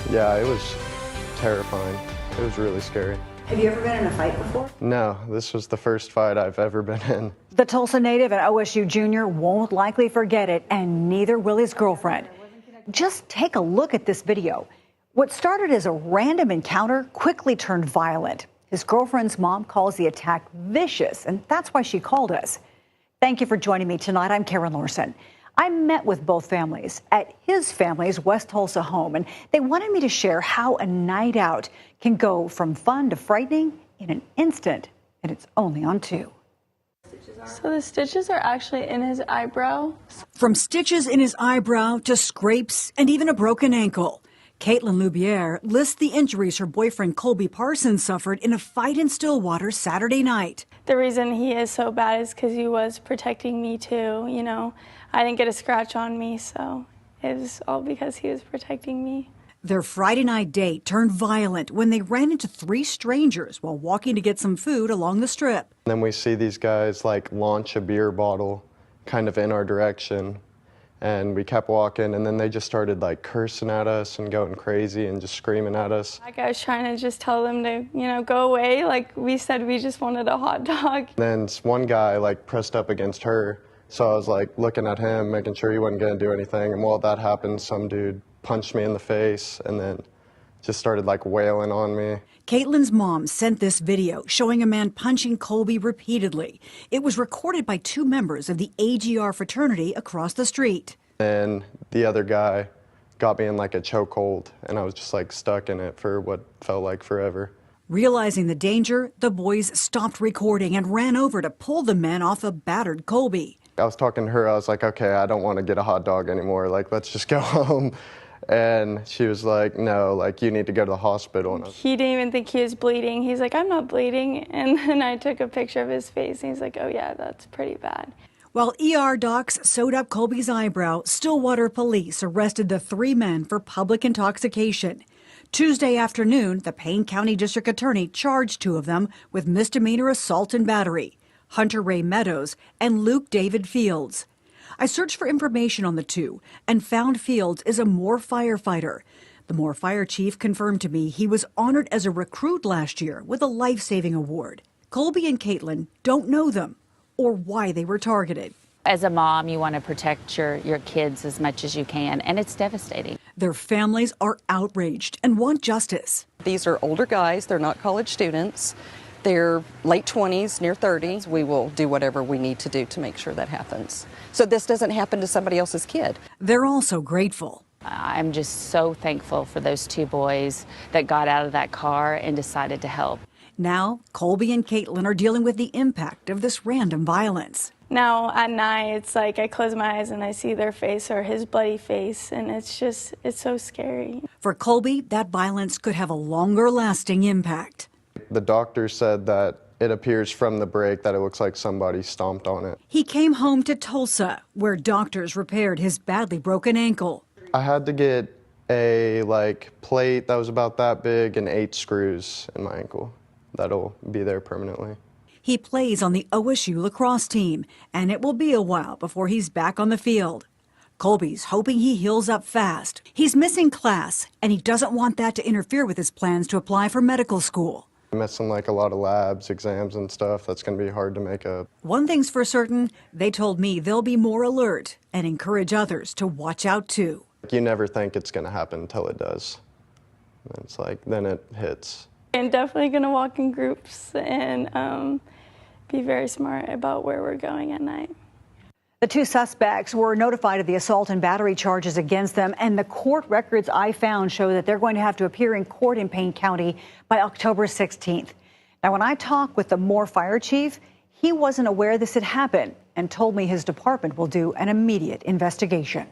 Yeah, it was terrifying. It was really scary. Have you ever been in a fight before? No, this was the first fight I've ever been in. The Tulsa native and OSU junior won't likely forget it, and neither will his girlfriend. Just take a look at this video. What started as a random encounter quickly turned violent. His girlfriend's mom calls the attack vicious, and that's why she called us. Thank you for joining me tonight. I'm Karen Larson. I met with both families at his family's West Tulsa home, and they wanted me to share how a night out can go from fun to frightening in an instant, and it's only on 2. So the stitches are actually in his eyebrow. From stitches in his eyebrow to scrapes and even a broken ankle. Katlyn Loubiere lists the injuries her boyfriend Colby Parsons suffered in a fight in Stillwater Saturday night. The reason he is so bad is because he was protecting me too. You know, I didn't get a scratch on me, so it was all because he was protecting me. Their Friday night date turned violent when they ran into 3 strangers while walking to get some food along the strip. Then we see these guys like launch a beer bottle kind of in our direction. And we kept walking, and then they just started like cursing at us and going crazy and just screaming at us. Like I was trying to just tell them to, go away. Like we said, we just wanted a hot dog. Then one guy like pressed up against her. So I was like looking at him, making sure he wasn't gonna do anything. And while that happened, some dude punched me in the face and then just started like wailing on me. Katlyn's mom sent this video showing a man punching Colby repeatedly. It was recorded by 2 members of the AGR fraternity across the street. And the other guy got me in like a chokehold, and I was just like stuck in it for what felt like forever. Realizing the danger, the boys stopped recording and ran over to pull the men off a battered Colby. I was talking to her, I was like, okay, I don't want to get a hot dog anymore. Like, let's just go home. And she was like, no, like, you need to go to the hospital. He didn't even think he was bleeding. He's like, I'm not bleeding. And then I took a picture of his face, and he's like, oh, yeah, that's pretty bad. While ER docs sewed up Colby's eyebrow, Stillwater police arrested the 3 men for public intoxication. Tuesday afternoon, the Payne County District Attorney charged 2 of them with misdemeanor assault and battery, Hunter Ray Meadows and Luke David Fields. I searched for information on the 2 and found Fields is a Moore firefighter. The Moore fire chief confirmed to me he was honored as a recruit last year with a life-saving award. Colby and Katlyn don't know them or why they were targeted. As a mom, you want to protect your kids as much as you can, and it's devastating. Their families are outraged and want justice. These are older guys. They're not college students. They're late 20s, near 30s. We will do whatever we need to do to make sure that happens, so this doesn't happen to somebody else's kid. They're also grateful. I'm just so thankful for those 2 boys that got out of that car and decided to help. Now, Colby and Katlyn are dealing with the impact of this random violence. Now at night, it's like I close my eyes and I see their face or his bloody face, and it's so scary. For Colby, that violence could have a longer lasting impact. The doctor said that it appears from the break that it looks like somebody stomped on it. He came home to Tulsa, where doctors repaired his badly broken ankle. I had to get a plate that was about that big and 8 screws in my ankle. That'll be there permanently. He plays on the OSU lacrosse team, and it will be a while before he's back on the field. Colby's hoping he heals up fast. He's missing class, and he doesn't want that to interfere with his plans to apply for medical school. I'm missing a lot of labs, exams and stuff. That's going to be hard to make up. One thing's for certain, they told me they'll be more alert and encourage others to watch out too. You never think it's going to happen until it does. It's then it hits. And definitely going to walk in groups and be very smart about where we're going at night. The 2 suspects were notified of the assault and battery charges against them, and the court records I found show that they're going to have to appear in court in Payne County by October 16th. Now, when I talked with the Moore fire chief, he wasn't aware this had happened and told me his department will do an immediate investigation.